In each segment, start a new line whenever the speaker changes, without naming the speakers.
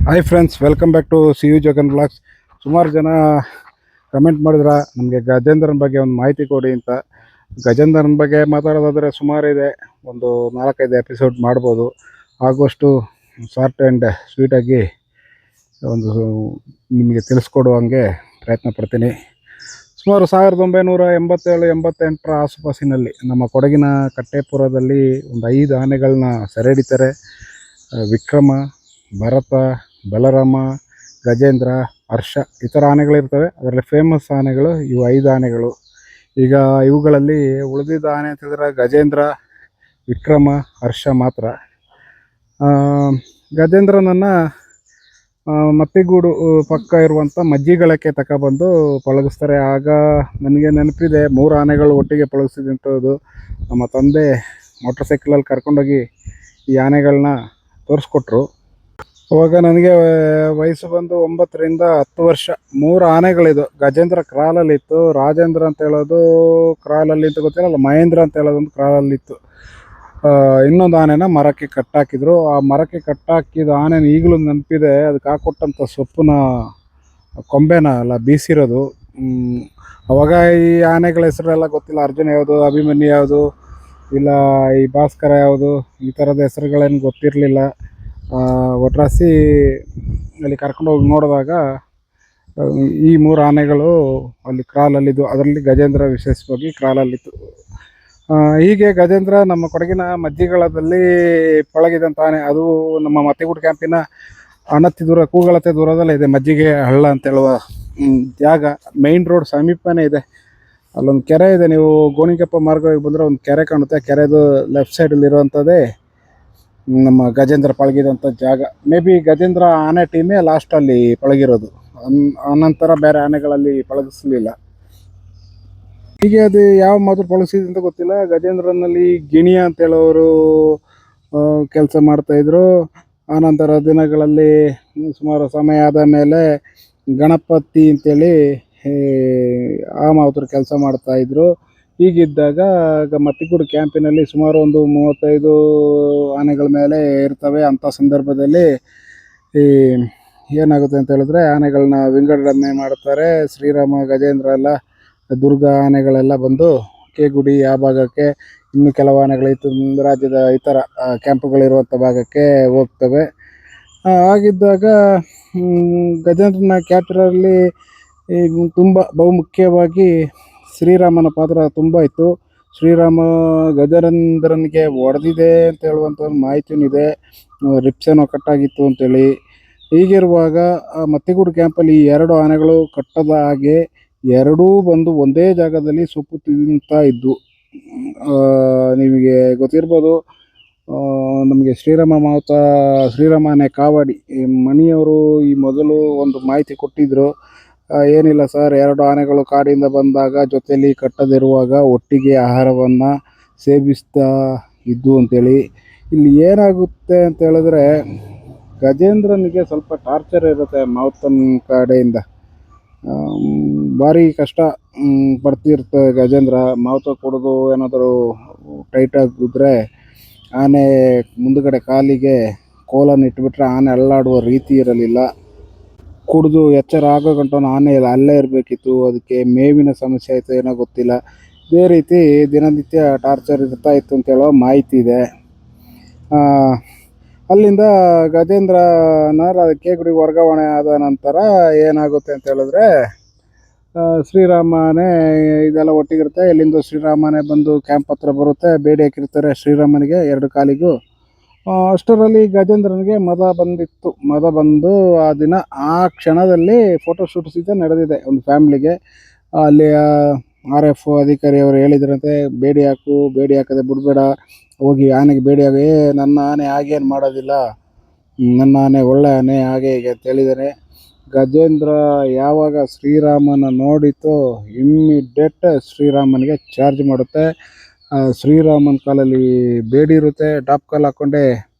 Hi friends, welcome back to C U Jagan blogs. ಸುಮಾರು ಜನ comment ಮಾಡಿದ್ರ ನಮಗೆ ಗಜೇಂದ್ರನ ಬಗ್ಗೆ ಒಂದು ಮಾಹಿತಿ ಕೊಡಿ ಅಂತ. ಗಜೇಂದ್ರನ ಬಗ್ಗೆ ಮಾತಾಡೋದಾದರೆ ಸುಮಾರಿದೆ, ಒಂದು 4-5 ಎಪಿಸೋಡ್ ಮಾಡ್ಬೋದು. ಆಗುವಷ್ಟು ಶಾರ್ಟ್ ಆ್ಯಂಡ್ ಸ್ವೀಟಾಗಿ ಒಂದು ನಿಮಗೆ ತಿಳಿಸ್ಕೊಡುವಂಗೆ ಪ್ರಯತ್ನ ಪಡ್ತೀನಿ. ಸುಮಾರು 1987-88 ಆಸುಪಾಸಿನಲ್ಲಿ ನಮ್ಮ ಕೊಡಗಿನ ಕಟ್ಟೆಪುರದಲ್ಲಿ ಒಂದು 5 ಆನೆಗಳನ್ನ ಸೆರೆ ಹಿಡಿತಾರೆ. ವಿಕ್ರಮ, ಭರತ, ಬಲರಾಮ, ಗಜೇಂದ್ರ, ಹರ್ಷ ಈ ಥರ ಆನೆಗಳಿರ್ತವೆ. ಅದರಲ್ಲಿ ಫೇಮಸ್ ಆನೆಗಳು ಇವು 5 ಆನೆಗಳು. ಈಗ ಇವುಗಳಲ್ಲಿ ಉಳಿದಿದ್ದ ಆನೆ ಅಂತಂದರೆ ಗಜೇಂದ್ರ, ವಿಕ್ರಮ, ಹರ್ಷ ಮಾತ್ರ. ಗಜೇಂದ್ರನನ್ನು ಮತ್ತಿಗೂಡು ಪಕ್ಕ ಇರುವಂಥ ಮಜ್ಜಿಗಳಕ್ಕೆ ತಗೊಬಂದು ಪಳಗಿಸ್ತಾರೆ. ಆಗ ನನಗೆ ನೆನಪಿದೆ, 3 ಆನೆಗಳು ಒಟ್ಟಿಗೆ ಪಳಗಿಸಿದಂಥದ್ದು. ನಮ್ಮ ತಂದೆ ಮೋಟರ್ ಸೈಕಲಲ್ಲಿ ಕರ್ಕೊಂಡೋಗಿ ಈ ಆನೆಗಳನ್ನ ತೋರಿಸ್ಕೊಟ್ರು. ಅವಾಗ ನನಗೆ ವಯಸ್ಸು ಬಂದು 9ರಿಂದ 10 ವರ್ಷ. 3 ಆನೆಗಳಿದು. ಗಜೇಂದ್ರ ಕ್ರಾಲಲ್ಲಿತ್ತು, ರಾಜೇಂದ್ರ ಅಂತ ಹೇಳೋದು ಕ್ರಾಲಲ್ಲಿ ಅಂತ ಗೊತ್ತಿಲ್ಲ, ಮಹೇಂದ್ರ ಅಂತ ಹೇಳೋದೊಂದು ಕ್ರಾಲಲ್ಲಿತ್ತು. ಇನ್ನೊಂದು ಆನೆನ ಮರಕ್ಕೆ ಕಟ್ಟಾಕಿದ್ರು. ಆ ಮರಕ್ಕೆ ಕಟ್ಟಾಕಿದ ಆನೆನ ಈಗಲೂ ನೆನಪಿದೆ. ಅದಕ್ಕೆ ಹಾಕೊಟ್ಟಂಥ ಸೊಪ್ಪನ್ನ ಕೊಂಬೆನ ಅಲ್ಲ ಬೀಸಿರೋದು. ಅವಾಗ ಈ ಆನೆಗಳ ಹೆಸರೆಲ್ಲ ಗೊತ್ತಿಲ್ಲ. ಅರ್ಜುನ ಯಾವುದು, ಅಭಿಮನ್ಯು ಯಾವುದು, ಇಲ್ಲ ಈ ಭಾಸ್ಕರ ಯಾವುದು, ಈ ಥರದ ಹೆಸರುಗಳೇನು ಗೊತ್ತಿರಲಿಲ್ಲ. ಒಟ್ರಾಸಿ ಅಲ್ಲಿ ಕರ್ಕೊಂಡೋಗಿ ನೋಡಿದಾಗ ಈ 3 ಆನೆಗಳು ಅಲ್ಲಿ ಕ್ರಾಲಲ್ಲಿದ್ದು. ಅದರಲ್ಲಿ ಗಜೇಂದ್ರ ವಿಶೇಷವಾಗಿ ಕ್ರಾಲಲ್ಲಿತ್ತು. ಹೀಗೆ ಗಜೇಂದ್ರ ನಮ್ಮ ಕೊಡಗಿನ ಮಜ್ಜಿಗಳದಲ್ಲಿ ಪಳಗಿದಂಥ ಆನೆ. ಅದು ನಮ್ಮ ಮತ್ತಿಗೂಡು ಕ್ಯಾಂಪಿನ ಅನತಿ ದೂರ, ಕೂಗಳತೆ ದೂರದಲ್ಲೇ ಇದೆ ಮಜ್ಜಿಗೆ ಹಳ್ಳ ಅಂತ ಹೇಳುವ ಜಾಗ. ಮೈನ್ ರೋಡ್ ಸಮೀಪನೇ ಇದೆ. ಅಲ್ಲೊಂದು ಕೆರೆ ಇದೆ. ನೀವು ಗೋಣಿಕೊಪ್ಪ ಮಾರ್ಗವಾಗಿ ಬಂದರೆ ಒಂದು ಕೆರೆ ಕಾಣುತ್ತೆ. ಕೆರೆದು ಲೆಫ್ಟ್ ಸೈಡಲ್ಲಿರುವಂಥದ್ದೇ ನಮ್ಮ ಗಜೇಂದ್ರ ಪಳಗಿದಂಥ ಜಾಗ. ಮೇ ಬಿ ಗಜೇಂದ್ರ ಆನೆ ಟೀಮೇ ಲಾಸ್ಟಲ್ಲಿ ಪಳಗಿರೋದು. ಅನಂತರ ಬೇರೆ ಆನೆಗಳಲ್ಲಿ ಪಳಗಿಸಲಿಲ್ಲ. ಹೀಗೆ ಅದು ಯಾವ ಮೊದಲು ಪಳಗಿಸಿದೆ ಅಂತ ಗೊತ್ತಿಲ್ಲ. ಗಜೇಂದ್ರನಲ್ಲಿ ಗಿಣಿಯ ಅಂತ ಹೇಳೋರು ಕೆಲಸ ಮಾಡ್ತಾಯಿದ್ರು. ಆನಂತರ ದಿನಗಳಲ್ಲಿ ಸುಮಾರು ಸಮಯ ಆದ ಮೇಲೆ ಗಣಪತಿ ಅಂತೇಳಿ ಆ ಮಾವುತರು ಕೆಲಸ ಮಾಡ್ತಾಯಿದ್ರು. ಹೀಗಿದ್ದಾಗ ಮತ್ತಿಗೂಡು ಕ್ಯಾಂಪಿನಲ್ಲಿ ಸುಮಾರು ಒಂದು 35 ಆನೆಗಳ ಮೇಲೆ ಇರ್ತವೆ. ಅಂಥ ಸಂದರ್ಭದಲ್ಲಿ ಏನಾಗುತ್ತೆ ಅಂತ ಹೇಳಿದ್ರೆ, ಆನೆಗಳನ್ನ ವಿಂಗಡಣೆ ಮಾಡ್ತಾರೆ. ಶ್ರೀರಾಮ, ಗಜೇಂದ್ರ ಎಲ್ಲ, ದುರ್ಗ ಆನೆಗಳೆಲ್ಲ ಬಂದು ಕೇಗುಡಿ ಆ ಭಾಗಕ್ಕೆ, ಇನ್ನು ಕೆಲವು ಆನೆಗಳು ರಾಜ್ಯದ ಇತರ ಕ್ಯಾಂಪುಗಳಿರುವಂಥ ಭಾಗಕ್ಕೆ ಹೋಗ್ತವೆ. ಹಾಗಿದ್ದಾಗ ಗಜೇಂದ್ರನ ಕ್ಯಾಪ್ಚರಲ್ಲಿ ತುಂಬ ಬಹುಮುಖ್ಯವಾಗಿ ಶ್ರೀರಾಮನ ಪಾತ್ರ ತುಂಬ ಇತ್ತು. ಶ್ರೀರಾಮ ಗಜೇಂದ್ರನಿಗೆ ಹೊಡೆದಿದೆ ಅಂತ ಹೇಳುವಂಥ ಒಂದು ಮಾಹಿತಿಯೂ ಇದೆ. ರಿಪ್ಸೇನೋ ಕಟ್ಟಾಗಿತ್ತು ಅಂತೇಳಿ. ಹೀಗಿರುವಾಗ ಮತ್ತಿಗೂಡು ಕ್ಯಾಂಪಲ್ಲಿ 2 ಆನೆಗಳು ಕಟ್ಟದ ಹಾಗೆ ಎರಡೂ ಬಂದು ಒಂದೇ ಜಾಗದಲ್ಲಿ ಸೊಪ್ಪು ತಿಂತಾ ಇದ್ದು. ನಿಮಗೆ ಗೊತ್ತಿರ್ಬೋದು, ನಮಗೆ ಶ್ರೀರಾಮ ಮಾವುತ, ಶ್ರೀರಾಮ ಆನೆ ಕಾವಡಿ ಮಣಿಯವರು ಈ ಮೊದಲು ಒಂದು ಮಾಹಿತಿ ಕೊಟ್ಟಿದ್ದರು. ಏನಿಲ್ಲ ಸರ್, 2 ಆನೆಗಳು ಕಾಡಿಂದ ಬಂದಾಗ ಜೊತೆಯಲ್ಲಿ ಕಟ್ಟದಿರುವಾಗ ಒಟ್ಟಿಗೆ ಆಹಾರವನ್ನು ಸೇವಿಸ್ತಾ ಇದ್ದು ಅಂತೇಳಿ. ಇಲ್ಲಿ ಏನಾಗುತ್ತೆ ಅಂತ ಹೇಳಿದ್ರೆ, ಗಜೇಂದ್ರನಿಗೆ ಸ್ವಲ್ಪ ಟಾರ್ಚರ್ ಇರುತ್ತೆ ಮಾವುತನ ಕಡೆಯಿಂದ. ಭಾರಿ ಕಷ್ಟ ಪಡ್ತಿರ್ತದೆ ಗಜೇಂದ್ರ. ಮಾವುತ ಕುಡಿದು ಏನಾದರೂ ಟೈಟಾಗಿ ಬಿದ್ದರೆ ಆನೆ ಮುಂದುಗಡೆ ಕಾಲಿಗೆ ಕೋಲನ್ನು ಇಟ್ಬಿಟ್ರೆ ಆನೆ ಅಲ್ಲಾಡುವ ರೀತಿ ಇರಲಿಲ್ಲ. ಕುಡಿದು ಎಚ್ಚರ ಆಗೋ ಗಂಟ ಆನೆ ಅಲ್ಲೇ ಇರಬೇಕಿತ್ತು. ಅದಕ್ಕೆ ಮೇವಿನ ಸಮಸ್ಯೆ ಆಯಿತು ಏನೋ ಗೊತ್ತಿಲ್ಲ. ಇದೇ ರೀತಿ ದಿನನಿತ್ಯ ಟಾರ್ಚರ್ ಇರ್ತಾ ಇತ್ತು ಅಂತ ಹೇಳೋ ಮಾಹಿತಿ ಇದೆ. ಅಲ್ಲಿಂದ ಗಜೇಂದ್ರನ ಕೇಗುಡಿಗೆ ವರ್ಗಾವಣೆ ಆದ ನಂತರ ಏನಾಗುತ್ತೆ ಅಂತ ಹೇಳಿದ್ರೆ, ಶ್ರೀರಾಮನೇ ಇದೆಲ್ಲ ಒಟ್ಟಿಗಿರುತ್ತೆ. ಎಲ್ಲಿಂದ ಶ್ರೀರಾಮನೇ ಬಂದು ಕ್ಯಾಂಪ್ ಹತ್ರ ಬರುತ್ತೆ. ಬೇಡಿ ಹಾಕಿರ್ತಾರೆ ಶ್ರೀರಾಮನಿಗೆ 2 ಕಾಲಿಗೂ. ಅಷ್ಟರಲ್ಲಿ ಗಜೇಂದ್ರನಿಗೆ ಮದ ಬಂದಿತ್ತು. ಮದ ಬಂದು ಆ ದಿನ ಆ ಕ್ಷಣದಲ್ಲಿ ಫೋಟೋಶೂಟ್ ಸಹಿತ ನಡೆದಿದೆ ಒಂದು ಫ್ಯಾಮ್ಲಿಗೆ. ಅಲ್ಲಿ RF ಅಧಿಕಾರಿಯವರು ಹೇಳಿದ್ರಂತೆ, ಬೇಡಿ ಹಾಕು, ಬೇಡಿ ಹಾಕದೆ ಬಿಡಬೇಡ, ಹೋಗಿ ಆನೆಗೆ ಬೇಡಿ ಹಾಕಿ. ನನ್ನ ಆನೆ ಹಾಗೇನು ಮಾಡೋದಿಲ್ಲ, ನನ್ನ ಆನೆ ಒಳ್ಳೆ ಆನೆ, ಹಾಗೆ ಹೀಗೆ ಅಂತ ಹೇಳಿದ್ದಾನೆ. ಗಜೇಂದ್ರ ಯಾವಾಗ ಶ್ರೀರಾಮನ ನೋಡಿತೋ ಇಮ್ಮಿಡಿಯೇಟ್ ಶ್ರೀರಾಮನಿಗೆ ಚಾರ್ಜ್ ಮಾಡುತ್ತೆ. ಶ್ರೀರಾಮನ ಕಾಲಲ್ಲಿ ಬೇಡಿ ಇರುತ್ತೆ. ಟಾಪ್ ಕಾಲ್ ಹಾಕ್ಕೊಂಡೆ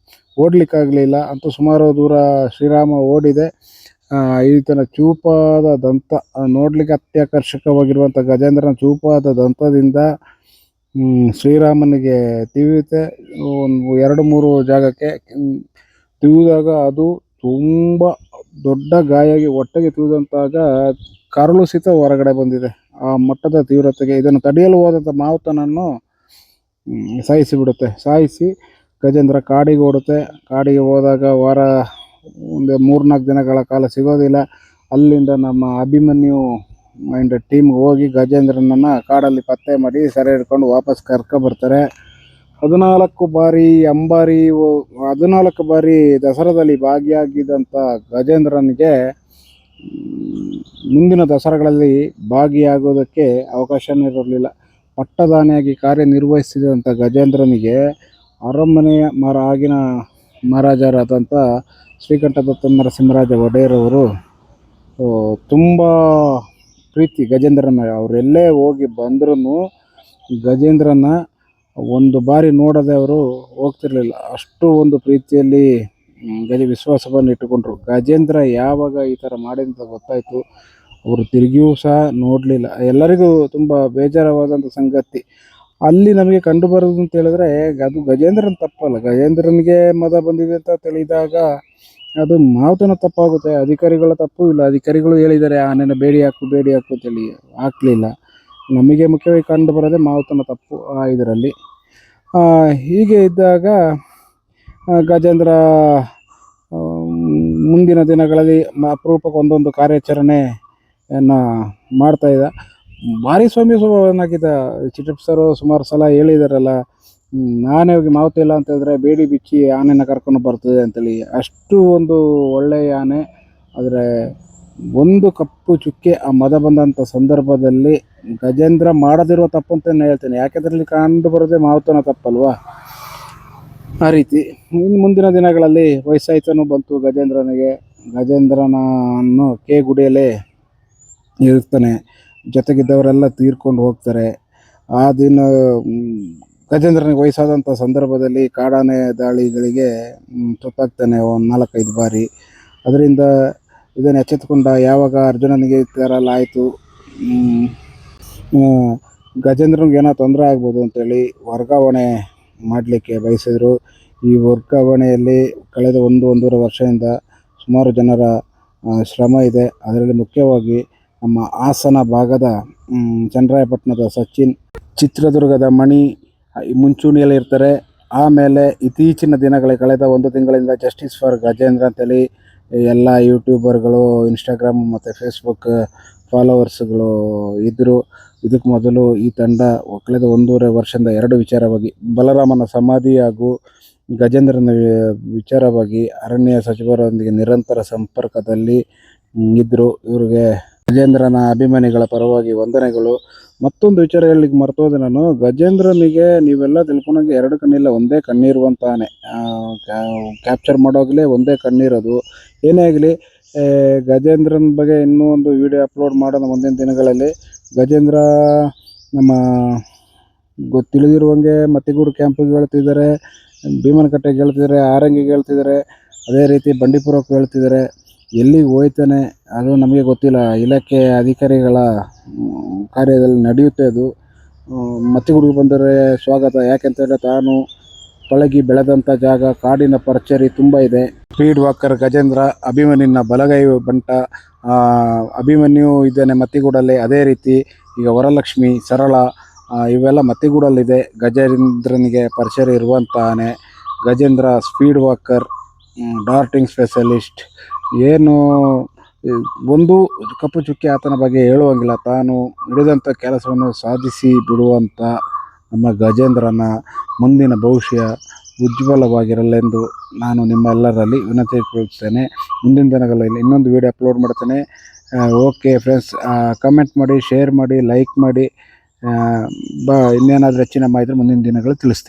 ಓಡಲಿಕ್ಕಾಗಲಿಲ್ಲ. ಅಂತೂ ಸುಮಾರು ದೂರ ಶ್ರೀರಾಮ ಓಡಿದೆ. ಈತನ ಚೂಪಾದ ದಂತ ನೋಡಲಿಕ್ಕೆ ಅತ್ಯಾಕರ್ಷಕವಾಗಿರುವಂಥ ಗಜೇಂದ್ರನ ಚೂಪಾದ ದಂತದಿಂದ ಶ್ರೀರಾಮನಿಗೆ ತಿವಿಯುತ್ತೆ. ಒಂದು 2-3 ಜಾಗಕ್ಕೆ ತಿವಿದಾಗ ಅದು ತುಂಬ ದೊಡ್ಡ ಗಾಯಾಗಿ ಹೊಟ್ಟೆಗೆ ತಿಳಿದಂತಾಗ ಕರಳು ಸಹಿತ ಹೊರಗಡೆ ಬಂದಿದೆ. ಆ ಮಟ್ಟದ ತೀವ್ರತೆಗೆ ಇದನ್ನು ತಡೆಯಲು ಹೋದಂಥ ಮಾವುತನನ್ನು ಸಾಯಿಸಿಬಿಡುತ್ತೆ. ಸಾಯಿಸಿ ಗಜೇಂದ್ರ ಕಾಡಿಗೆ ಓಡುತ್ತೆ. ಕಾಡಿಗೆ ಹೋದಾಗ ಒಂದು 3-4 ದಿನಗಳ ಕಾಲ ಸಿಗೋದಿಲ್ಲ. ಅಲ್ಲಿಂದ ನಮ್ಮ ಅಭಿಮನ್ಯು ಆ್ಯಂಡ್ ಟೀಮ್ ಹೋಗಿ ಗಜೇಂದ್ರನನ್ನು ಕಾಡಲ್ಲಿ ಪತ್ತೆ ಮಾಡಿ ಸೆರೆ ಹಿಡ್ಕೊಂಡು ವಾಪಸ್ ಕರ್ಕೊಬರ್ತಾರೆ. 14 ಬಾರಿ ದಸರಾದಲ್ಲಿ ಭಾಗಿಯಾಗಿದ್ದಂಥ ಗಜೇಂದ್ರನಿಗೆ ಮುಂದಿನ ದಸರಾಗಳಲ್ಲಿ ಭಾಗಿಯಾಗೋದಕ್ಕೆ ಅವಕಾಶನೇ ಇರಲಿಲ್ಲ. ಪಟ್ಟದಾನೆಯಾಗಿ ಕಾರ್ಯನಿರ್ವಹಿಸಿದಂಥ ಗಜೇಂದ್ರನಿಗೆ ಅರಮನೆಯ ಆಗಿನ ಮಹಾರಾಜರಾದಂಥ ಶ್ರೀಕಂಠದತ್ತ ನರಸಿಂಹರಾಜ ಒಡೆಯರವರು ತುಂಬ ಪ್ರೀತಿ ಗಜೇಂದ್ರನ. ಅವರೆಲ್ಲೇ ಹೋಗಿ ಬಂದ್ರೂ ಗಜೇಂದ್ರನ ಒಂದು ಬಾರಿ ನೋಡದೆ ಅವರು ಹೋಗ್ತಿರ್ಲಿಲ್ಲ. ಅಷ್ಟು ಒಂದು ಪ್ರೀತಿಯಲ್ಲಿ ವಿಶ್ವಾಸವನ್ನು ಇಟ್ಟುಕೊಂಡ್ರು. ಗಜೇಂದ್ರ ಯಾವಾಗ ಈ ಥರ ಮಾಡಿದಂತ ಗೊತ್ತಾಯಿತು, ಅವರು ತಿರುಗಿಯೂ ಸಹ ನೋಡಲಿಲ್ಲ. ಎಲ್ಲರಿಗೂ ತುಂಬ ಬೇಜಾರವಾದಂಥ ಸಂಗತಿ. ಅಲ್ಲಿ ನಮಗೆ ಕಂಡು ಬರೋದು ಅಂತ ಹೇಳಿದ್ರೆ ಅದು ಗಜೇಂದ್ರನ ತಪ್ಪಲ್ಲ. ಗಜೇಂದ್ರನಿಗೆ ಮದ ಬಂದಿದೆ ಅಂತ ತಿಳಿದಾಗ ಅದು ಮಾವುತನ ತಪ್ಪಾಗುತ್ತೆ, ಅಧಿಕಾರಿಗಳ ತಪ್ಪು ಇಲ್ಲ. ಅಧಿಕಾರಿಗಳು ಹೇಳಿದ್ದಾರೆ ಆನೆನ ಬೇಡಿ ಹಾಕು ಅಂತೇಳಿ, ಹಾಕಲಿಲ್ಲ. ನಮಗೆ ಮುಖ್ಯವಾಗಿ ಕಂಡು ಬರೋದೇ ಮಾವುತನ ತಪ್ಪು ಇದರಲ್ಲಿ. ಹೀಗೆ ಇದ್ದಾಗ ಗಜೇಂದ್ರ ಮುಂದಿನ ದಿನಗಳಲ್ಲಿ ಅಪರೂಪಕ್ಕೆ ಒಂದೊಂದು ಕಾರ್ಯಾಚರಣೆಯನ್ನು ಮಾಡ್ತಾಯಿದ್ದ. ಭಾರಿ ಸೌಮ್ಯ ಸ್ವಭಾವನಾಗಿದ್ದ. ಚಿತ್ರಪ್ಸರು ಸುಮಾರು ಸಲ ಹೇಳಿದಾರಲ್ಲ, ಆನೆ ಹೋಗಿ ಮಾವುತ ಇಲ್ಲ ಅಂತ ಹೇಳಿದ್ರೆ ಬೇಡಿ ಬಿಚ್ಚಿ ಆನೆನ ಕರ್ಕೊಂಡು ಬರ್ತದೆ ಅಂತೇಳಿ. ಅಷ್ಟು ಒಂದು ಒಳ್ಳೆಯ ಆನೆ. ಆದರೆ ಒಂದು ಕಪ್ಪು ಚುಕ್ಕೆ ಆ ಮದ ಬಂದಂಥ ಸಂದರ್ಭದಲ್ಲಿ ಗಜೇಂದ್ರ ಮಾಡದಿರುವ ತಪ್ಪು ಅಂತಲೇ ಹೇಳ್ತೇನೆ. ಯಾಕೆಂದರೆ ಕಂಡು ಬರೋದೇ ಮಾವುತನ ತಪ್ಪಲ್ವಾ. ಆ ರೀತಿ ಮುಂದಿನ ದಿನಗಳಲ್ಲಿ ವಯಸ್ಸಾಯ್ತನೂ ಬಂತು ಗಜೇಂದ್ರನಿಗೆ. ಗಜೇಂದ್ರನನ್ನು ಗುಡಿಯಲ್ಲೇ ಇರ್ತಾನೆ. ಜೊತೆಗಿದ್ದವರೆಲ್ಲ ತೀರ್ಕೊಂಡು ಹೋಗ್ತಾರೆ. ಆ ದಿನ ಗಜೇಂದ್ರನಿಗೆ ವಯಸ್ಸಾದಂಥ ಸಂದರ್ಭದಲ್ಲಿ ಕಾಡಾನೆ ದಾಳಿಗಳಿಗೆ ತುತ್ತಾಗ್ತಾನೆ ಒಂದು 4-5 ಬಾರಿ. ಅದರಿಂದ ಇದನ್ನು ಎಚ್ಚೆತ್ತುಕೊಂಡ ಯಾವಾಗ ಅರ್ಜುನನಿಗೆ ಈ ಥರ ಎಲ್ಲ ಆಯಿತು, ಗಜೇಂದ್ರನಿಗೆ ಏನೋ ತೊಂದರೆ ಆಗ್ಬೋದು ಅಂತೇಳಿ ವರ್ಗಾವಣೆ ಮಾಡಲಿಕ್ಕೆ ಬಯಸಿದರು. ಈ ವರ್ಗಾವಣೆಯಲ್ಲಿ ಕಳೆದ 1-1.5 ವರ್ಷದಿಂದ ಸುಮಾರು ಜನರ ಶ್ರಮ ಇದೆ. ಅದರಲ್ಲಿ ಮುಖ್ಯವಾಗಿ ನಮ್ಮ ಹಾಸನ ಭಾಗದ ಚನ್ನರಾಯಪಟ್ಟಣದ ಸಚಿನ್, ಚಿತ್ರದುರ್ಗದ ಮಣಿ ಮುಂಚೂಣಿಯಲ್ಲಿ ಇರ್ತಾರೆ. ಆಮೇಲೆ ಇತ್ತೀಚಿನ ದಿನಗಳಲ್ಲಿ ಕಳೆದ 1 ತಿಂಗಳಿಂದ ಜಸ್ಟಿಸ್ ಫಾರ್ ಗಜೇಂದ್ರ ಅಂತೇಳಿ ಎಲ್ಲ ಯೂಟ್ಯೂಬರ್ಗಳು, ಇನ್ಸ್ಟಾಗ್ರಾಮ್ ಮತ್ತು ಫೇಸ್ಬುಕ್ ಫಾಲೋವರ್ಸ್ಗಳು ಇದ್ದರು. ಇದಕ್ಕೆ ಮೊದಲು ಈ ತಂಡ ಕಳೆದ 1.5 ವರ್ಷದಿಂದ 2 ವಿಚಾರವಾಗಿ ಬಲರಾಮನ ಸಮಾಧಿ ಹಾಗೂ ಗಜೇಂದ್ರನ ವಿಚಾರವಾಗಿ ಅರಣ್ಯ ಸಚಿವರೊಂದಿಗೆ ನಿರಂತರ ಸಂಪರ್ಕದಲ್ಲಿ ಇದ್ದರು. ಇವರಿಗೆ ಗಜೇಂದ್ರನ ಅಭಿಮಾನಿಗಳ ಪರವಾಗಿ ವಂದನೆಗಳು. ಮತ್ತೊಂದು ವಿಚಾರ ಹೇಳಲಿಕ್ಕೆ ಮರ್ತೋದೆ ನಾನು. ಗಜೇಂದ್ರನಿಗೆ ನೀವೆಲ್ಲ ತಿಳ್ಕೊಂಡಂಗೆ 2 ಕಣ್ಣಿಲ್ಲ, ಒಂದೇ ಕಣ್ಣಿರುವಂತಾನೆ. ಕ್ಯಾಪ್ಚರ್ ಮಾಡೋಗಲೇ ಒಂದೇ ಕಣ್ಣಿರೋದು. ಏನೇ ಆಗಲಿ, ಗಜೇಂದ್ರನ ಬಗ್ಗೆ ಇನ್ನೂ ಒಂದು ವಿಡಿಯೋ ಅಪ್ಲೋಡ್ ಮಾಡೋಣ ಮುಂದಿನ ದಿನಗಳಲ್ಲಿ. ಗಜೇಂದ್ರ ನಮ್ಮ ತಿಳಿದಿರುವಂಗೆ ಮತ್ತಿಗೂಡು ಕ್ಯಾಂಪಿಗೆ ಹೇಳ್ತಿದ್ದಾರೆ, ಭೀಮನಕಟ್ಟೆಗೆ ಹೇಳ್ತಿದ್ದಾರೆ, ಆರಂಗಿಗೆ ಹೇಳ್ತಿದ್ದಾರೆ, ಅದೇ ರೀತಿ ಬಂಡೀಪುರಕ್ಕೆ ಹೇಳ್ತಿದ್ದಾರೆ. ಎಲ್ಲಿಗೆ ಹೋಯ್ತಾನೆ ಅದು ನಮಗೆ ಗೊತ್ತಿಲ್ಲ. ಇಲಾಖೆ ಅಧಿಕಾರಿಗಳ ಕಾರ್ಯದಲ್ಲಿ ನಡೆಯುತ್ತೆ ಅದು. ಮತ್ತಿಗೂಡಿಗೆ ಬಂದರೆ ಸ್ವಾಗತ. ಯಾಕೆಂತಂದರೆ ತಾನು ಪಳಗಿ ಬೆಳೆದಂಥ ಜಾಗ, ಕಾಡಿನ ಪರಿಚಯ ತುಂಬ ಇದೆ. ಸ್ಪೀಡ್ ವಾಕರ್ ಗಜೇಂದ್ರ ಅಭಿಮನ್ಯುನ ಬಲಗೈ ಬಂಟ. ಅಭಿಮನ್ಯು ಇದ್ದಾನೆ ಮತ್ತಿಗೂಡಲ್ಲಿ. ಅದೇ ರೀತಿ ಈಗ ವರಲಕ್ಷ್ಮಿ, ಸರಳ ಇವೆಲ್ಲ ಮತ್ತಿಗೂಡಲ್ಲಿದೆ. ಗಜೇಂದ್ರನಿಗೆ ಪರಿಚಯ ಇರುವಂಥ ಆನೆ. Gajendra speed walker, darting specialist. ಏನು ಒಂದು ಕಪ್ಪು ಚುಕ್ಕಿ ಆತನ ಬಗ್ಗೆ ಹೇಳುವಂಗಿಲ್ಲ. ತಾನು ಹಿಡಿದಂಥ ಕೆಲಸವನ್ನು ಸಾಧಿಸಿ ಬಿಡುವಂಥ ನಮ್ಮ ಗಜೇಂದ್ರನ ಮುಂದಿನ ಭವಿಷ್ಯ ಉಜ್ವಲವಾಗಿರಲೆಂದು ನಾನು ನಿಮ್ಮೆಲ್ಲರಲ್ಲಿ ವಿನಂತಿಗೊಳಿಸ್ತೇನೆ. ಮುಂದಿನ ದಿನಗಳಲ್ಲಿ ಇನ್ನೊಂದು ವಿಡಿಯೋ ಅಪ್ಲೋಡ್ ಮಾಡ್ತೇನೆ. ಓಕೆ ಫ್ರೆಂಡ್ಸ್, ಕಮೆಂಟ್ ಮಾಡಿ, ಶೇರ್ ಮಾಡಿ, ಲೈಕ್ ಮಾಡಿ. ಇನ್ನೇನಾದರೂ ಹೆಚ್ಚಿನ ಮಾಹಿತಿ ಮುಂದಿನ ದಿನಗಳಲ್ಲಿ ತಿಳಿಸ್ತೀನಿ.